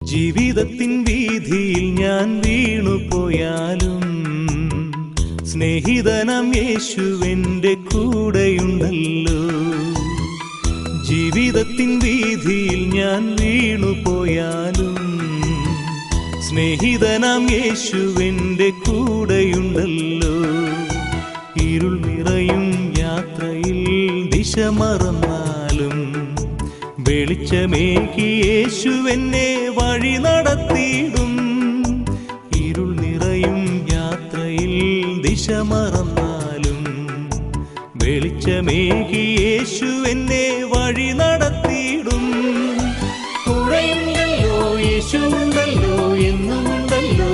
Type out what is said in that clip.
ജീവിതത്തിൻ വീതിയിൽ ഞാൻ വീണുപോയാലും സ്നേഹിതനാം യേശുവെന്റെ കൂടെയുണ്ടല്ലോ. ജീവിതത്തിൻ വീതിയിൽ ഞാൻ വീണുപോയാലും സ്നേഹിതനാം യേശുവെന്റെ കൂടെയുണ്ടല്ലോ. ഇരുൾ നിറയും യാത്രയിൽ ദിശ മറന്നാലും വെളിച്ചമേകി യേശുവെന്നെ വഴി നടത്തിയിടും. ഇരുൾ നിറയും യാത്രയിൽ ദിശ മറന്നാലും വെളിച്ചമേകി യേശുവെന്നെ വഴി നടത്തിയിടും. കൂടെയുണ്ടല്ലോ യേശുവുണ്ടല്ലോ എന്നുമുണ്ടല്ലോ